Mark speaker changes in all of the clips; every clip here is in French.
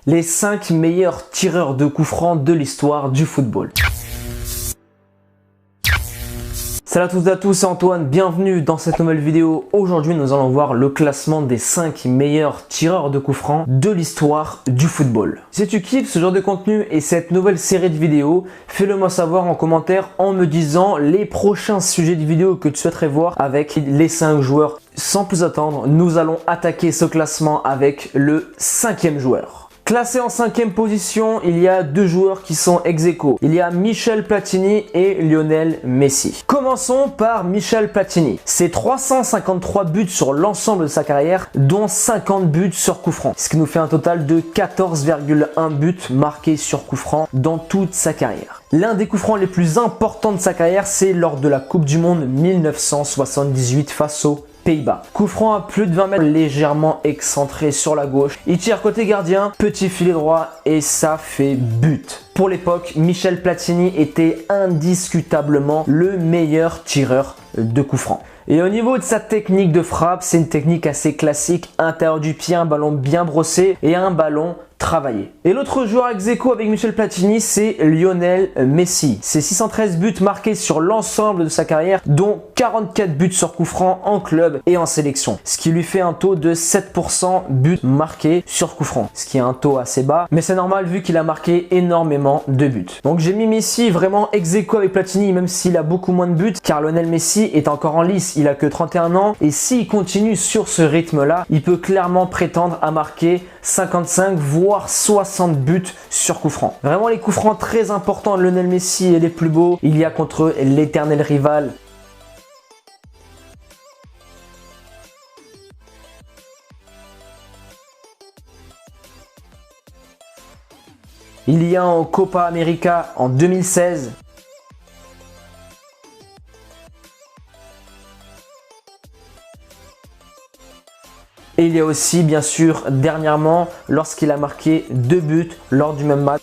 Speaker 1: Les 5 meilleurs tireurs de coups francs de l'histoire du football. Salut à toutes et à tous, c'est Antoine, bienvenue dans cette nouvelle vidéo. Aujourd'hui, nous allons voir le classement des 5 meilleurs tireurs de coups francs de l'histoire du football. Si tu kiffes ce genre de contenu et cette nouvelle série de vidéos, fais-le moi savoir en commentaire en me disant les prochains sujets de vidéos que tu souhaiterais voir avec les 5 joueurs. Sans plus attendre, nous allons attaquer ce classement avec le 5e joueur. Classé en 5e position, il y a 2 joueurs qui sont ex-aequo. Il y a Michel Platini et Lionel Messi. Commençons par Michel Platini. C'est 353 buts sur l'ensemble de sa carrière, dont 50 buts sur coup franc. Ce qui nous fait un total de 14,1 buts marqués sur coup franc dans toute sa carrière. L'un des coups francs les plus importants de sa carrière, c'est lors de la Coupe du Monde 1978 face aux Pays-Bas. Coup franc à plus de 20 mètres, légèrement excentré sur la gauche. Il tire côté gardien, petit filet droit et ça fait but. Pour l'époque, Michel Platini était indiscutablement le meilleur tireur de coup franc. Et au niveau de sa technique de frappe, c'est une technique assez classique, intérieur du pied, un ballon bien brossé et un ballon travaillé. Et l'autre joueur ex-aequo avec Michel Platini, c'est Lionel Messi. C'est 613 buts marqués sur l'ensemble de sa carrière, dont 44 buts sur coup franc en club et en sélection. Ce qui lui fait un taux de 7% buts marqués sur coup franc. Ce qui est un taux assez bas, mais c'est normal vu qu'il a marqué énormément de buts. Donc j'ai mis Messi vraiment ex-aequo avec Platini, même s'il a beaucoup moins de buts, car Lionel Messi est encore en lice. Il a que 31 ans et s'il continue sur ce rythme-là, il peut clairement prétendre à marquer 55 voire 60 buts sur coup franc. Vraiment les coups francs très importants de Lionel Messi et les plus beaux, il y a contre l'éternel rival il y a en Copa América en 2016. Et il y a aussi, bien sûr, dernièrement, lorsqu'il a marqué 2 buts lors du même match.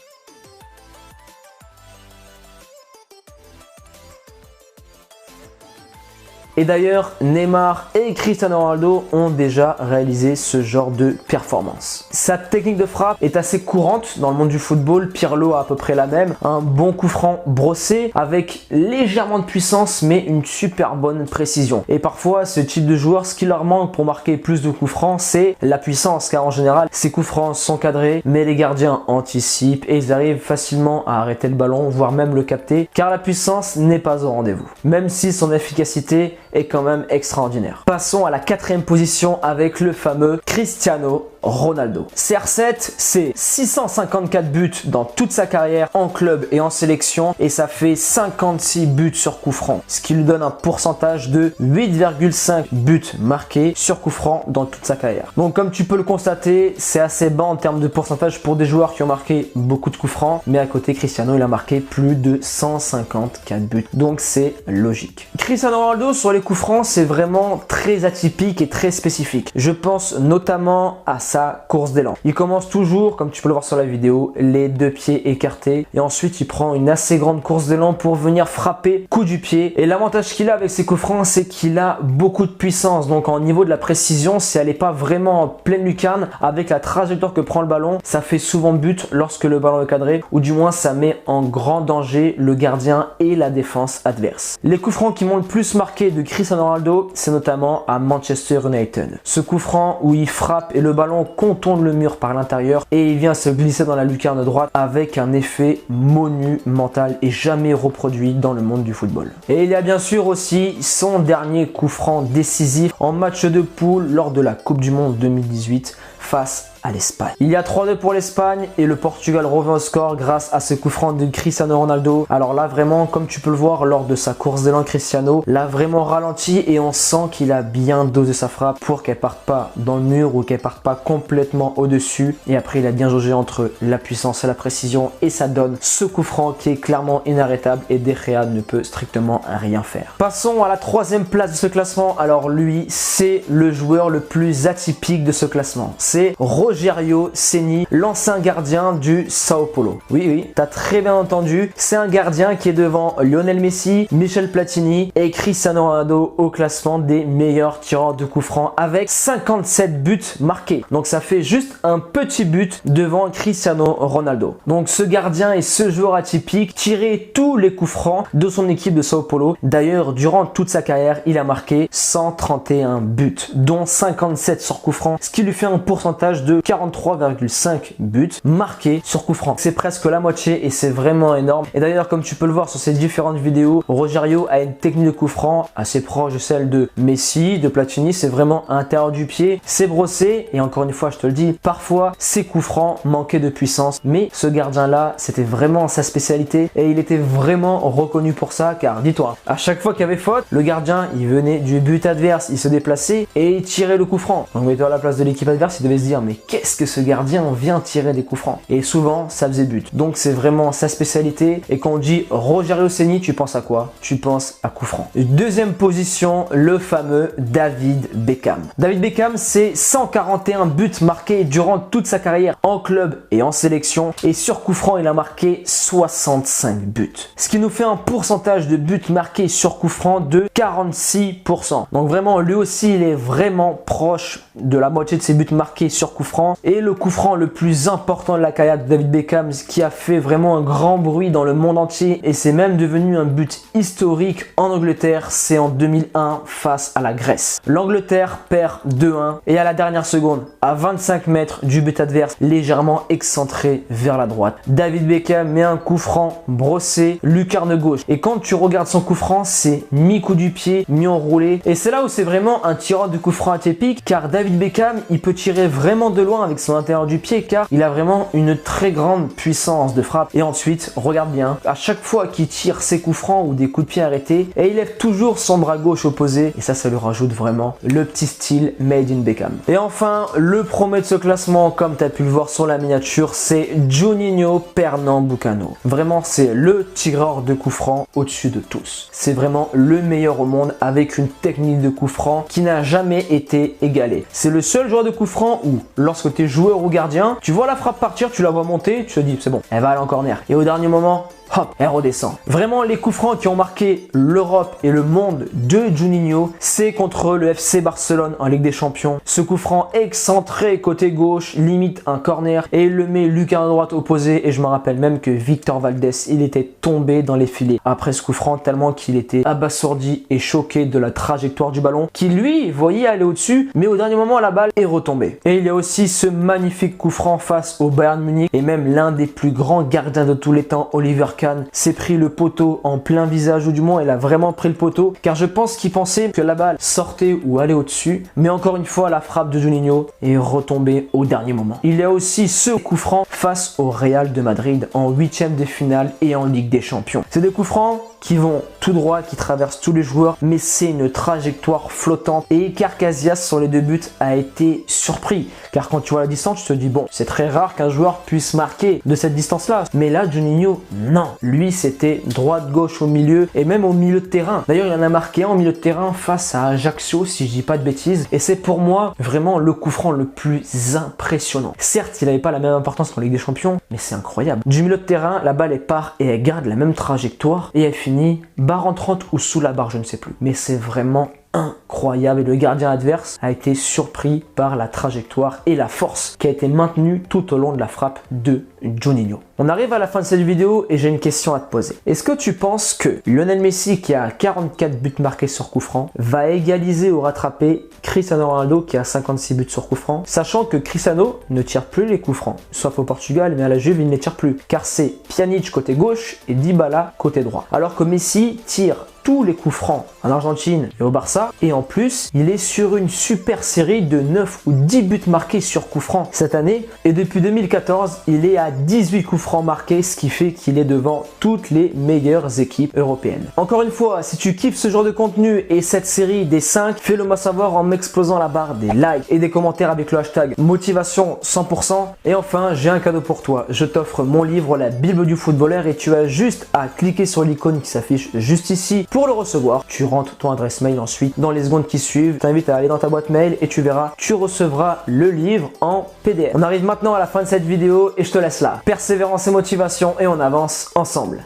Speaker 1: Et d'ailleurs, Neymar et Cristiano Ronaldo ont déjà réalisé ce genre de performance. Sa technique de frappe est assez courante dans le monde du football. Pirlo a à peu près la même. Un bon coup franc brossé avec légèrement de puissance mais une super bonne précision. Et parfois, ce type de joueur, ce qui leur manque pour marquer plus de coups francs, c'est la puissance. Car en général, ces coups francs sont cadrés mais les gardiens anticipent et ils arrivent facilement à arrêter le ballon, voire même le capter. Car la puissance n'est pas au rendez-vous. Même si son efficacité est quand même extraordinaire. Passons à la 4e position avec le fameux Cristiano Ronaldo. CR7, c'est 654 buts dans toute sa carrière en club et en sélection et ça fait 56 buts sur coup franc, ce qui lui donne un pourcentage de 8,5 buts marqués sur coup franc dans toute sa carrière. Donc comme tu peux le constater, c'est assez bas en termes de pourcentage pour des joueurs qui ont marqué beaucoup de coups francs, mais à côté Cristiano, il a marqué plus de 154 buts. Donc c'est logique. Cristiano Ronaldo sur les coups francs, c'est vraiment très atypique et très spécifique. Je pense notamment à sa course d'élan. Il commence toujours, comme tu peux le voir sur la vidéo, les 2 pieds écartés et ensuite il prend une assez grande course d'élan pour venir frapper coup du pied. Et l'avantage qu'il a avec ses coups francs, c'est qu'il a beaucoup de puissance. Donc au niveau de la précision, si elle n'est pas vraiment en pleine lucarne, avec la trajectoire que prend le ballon, ça fait souvent but lorsque le ballon est cadré ou du moins ça met en grand danger le gardien et la défense adverse. Les coups francs qui m'ont le plus marqué de Cristiano Ronaldo, c'est notamment à Manchester United. Ce coup franc où il frappe et le ballon contourne le mur par l'intérieur et il vient se glisser dans la lucarne droite avec un effet monumental et jamais reproduit dans le monde du football. Et il y a bien sûr aussi son dernier coup franc décisif en match de poule lors de la Coupe du Monde 2018 face à l'Espagne. Il y a 3-2 pour l'Espagne et le Portugal revient au score grâce à ce coup franc de Cristiano Ronaldo. Alors là vraiment, comme tu peux le voir lors de sa course d'élan, Cristiano l'a vraiment ralenti et on sent qu'il a bien dosé sa frappe pour qu'elle parte pas dans le mur ou qu'elle parte pas complètement au-dessus. Et après il a bien jaugé entre la puissance et la précision et ça donne ce coup franc qui est clairement inarrêtable et De Gea ne peut strictement rien faire. Passons à la 3e place de ce classement. Alors lui, c'est le joueur le plus atypique de ce classement. C'est Ronaldo Rogério Ceni, l'ancien gardien du Sao Paulo. Oui, t'as très bien entendu, c'est un gardien qui est devant Lionel Messi, Michel Platini et Cristiano Ronaldo au classement des meilleurs tireurs de coups francs avec 57 buts marqués. Donc ça fait juste un petit but devant Cristiano Ronaldo. Donc ce gardien et ce joueur atypique tirait tous les coups francs de son équipe de Sao Paulo. D'ailleurs, durant toute sa carrière, il a marqué 131 buts, dont 57 sur coups francs, ce qui lui fait un pourcentage de 43,5 buts marqués sur coups francs. C'est presque la moitié et c'est vraiment énorme. Et d'ailleurs, comme tu peux le voir sur ces différentes vidéos, Rogério a une technique de coup franc assez proche de celle de Messi, de Platini. C'est vraiment à l'intérieur du pied, c'est brossé et encore une fois, je te le dis, parfois ses coups francs manquaient de puissance, mais ce gardien-là, c'était vraiment sa spécialité et il était vraiment reconnu pour ça car dis-toi, à chaque fois qu'il y avait faute, le gardien, il venait du but adverse, il se déplaçait et il tirait le coup franc. Donc mets-toi à la place de l'équipe adverse, il devait se dire mais qu'est-ce que ce gardien vient tirer des coups francs? Et souvent, ça faisait but. Donc c'est vraiment sa spécialité et quand on dit Rogério Ceni, tu penses à quoi? Tu penses à coup franc. Deuxième position, le fameux David Beckham. David Beckham, c'est 141 buts marqués durant toute sa carrière en club et en sélection et sur coup franc, il a marqué 65 buts. Ce qui nous fait un pourcentage de buts marqués sur coup franc de 46%. Donc vraiment, lui aussi, il est vraiment proche de la moitié de ses buts marqués sur coup franc. Et le coup franc le plus important de la carrière de David Beckham, ce qui a fait vraiment un grand bruit dans le monde entier et c'est même devenu un but historique en Angleterre, c'est en 2001 face à la Grèce. L'Angleterre perd 2-1 et à la dernière seconde, à 25 mètres du but adverse, légèrement excentré vers la droite, David Beckham met un coup franc brossé, lucarne gauche. Et quand tu regardes son coup franc, c'est mi-coup du pied, mi-enroulé. Et c'est là où c'est vraiment un tireur de coup franc atypique car David Beckham, il peut tirer vraiment de loin avec son intérieur du pied car il a vraiment une très grande puissance de frappe. Et ensuite, regarde bien, à chaque fois qu'il tire ses coups francs ou des coups de pied arrêtés, et il lève toujours son bras gauche opposé et ça lui rajoute vraiment le petit style made in Beckham. Et enfin, le premier de ce classement, comme tu as pu le voir sur la miniature, c'est Juninho Pernambucano. Vraiment, c'est le tireur de coups francs au-dessus de tous. C'est vraiment le meilleur au monde avec une technique de coups francs qui n'a jamais été égalée. C'est le seul joueur de coups francs où, lorsque tu es joueur ou gardien, tu vois la frappe partir, tu la vois monter, tu te dis c'est bon, elle va aller en corner. Et au dernier moment, hop, elle redescend. Vraiment, les coups francs qui ont marqué l'Europe et le monde de Juninho, c'est contre le FC Barcelone en Ligue des Champions. Ce coup franc excentré côté gauche, limite un corner, et il le met lucarne droite opposée. Et je me rappelle même que Victor Valdés, il était tombé dans les filets après ce coup franc tellement qu'il était abasourdi et choqué de la trajectoire du ballon, qui lui voyait aller au-dessus, mais au dernier moment, la balle est retombée. Et il y a aussi ce magnifique coup franc face au Bayern Munich et même l'un des plus grands gardiens de tous les temps, Oliver Kahn, s'est pris le poteau en plein visage, ou du moins il a vraiment pris le poteau car je pense qu'il pensait que la balle sortait ou allait au-dessus, mais encore une fois la frappe de Juninho est retombée au dernier moment. Il y a aussi ce coup franc face au Real de Madrid en 8e de finale et en Ligue des Champions. C'est des coups francs qui vont tout droit, qui traversent tous les joueurs, mais c'est une trajectoire flottante et Iker Casillas sur les deux buts a été surpris car quand tu vois la distance, tu te dis bon, c'est très rare qu'un joueur puisse marquer de cette distance-là, mais là Juninho, non. Lui, c'était droite-gauche au milieu et même au milieu de terrain. D'ailleurs, il en a marqué un au milieu de terrain face à Ajaccio, si je dis pas de bêtises. Et c'est pour moi vraiment le coup franc le plus impressionnant. Certes, il n'avait pas la même importance qu'en Ligue des Champions, mais c'est incroyable. Du milieu de terrain, la balle elle part et elle garde la même trajectoire et elle finit barre entrante ou sous la barre, je ne sais plus. Mais c'est vraiment incroyable et le gardien adverse a été surpris par la trajectoire et la force qui a été maintenue tout au long de la frappe de Juninho. On arrive à la fin de cette vidéo et j'ai une question à te poser. Est-ce que tu penses que Lionel Messi, qui a 44 buts marqués sur coup franc, va égaliser ou rattraper Cristiano Ronaldo qui a 56 buts sur coup franc, sachant que Cristiano ne tire plus les coups francs, sauf au Portugal, mais à la Juve il ne les tire plus, car c'est Pjanic côté gauche et Dybala côté droit. Alors que Messi tire tous les coups francs en Argentine et au Barça, et en plus il est sur une super série de 9 ou 10 buts marqués sur coups francs cette année, et depuis 2014 il est à 18 coups francs marqués, ce qui fait qu'il est devant toutes les meilleures équipes européennes. Encore une fois, si tu kiffes ce genre de contenu et cette série des 5, fais-le moi savoir en m'explosant la barre des likes et des commentaires avec le hashtag motivation 100%. Et enfin, j'ai un cadeau pour toi, je t'offre mon livre La Bible du footballeur et tu as juste à cliquer sur l'icône qui s'affiche juste ici pour Pour le recevoir, tu rentres ton adresse mail ensuite dans les secondes qui suivent. Je t'invite à aller dans ta boîte mail et tu verras, tu recevras le livre en PDF. On arrive maintenant à la fin de cette vidéo et je te laisse là. Persévérance et motivation et on avance ensemble.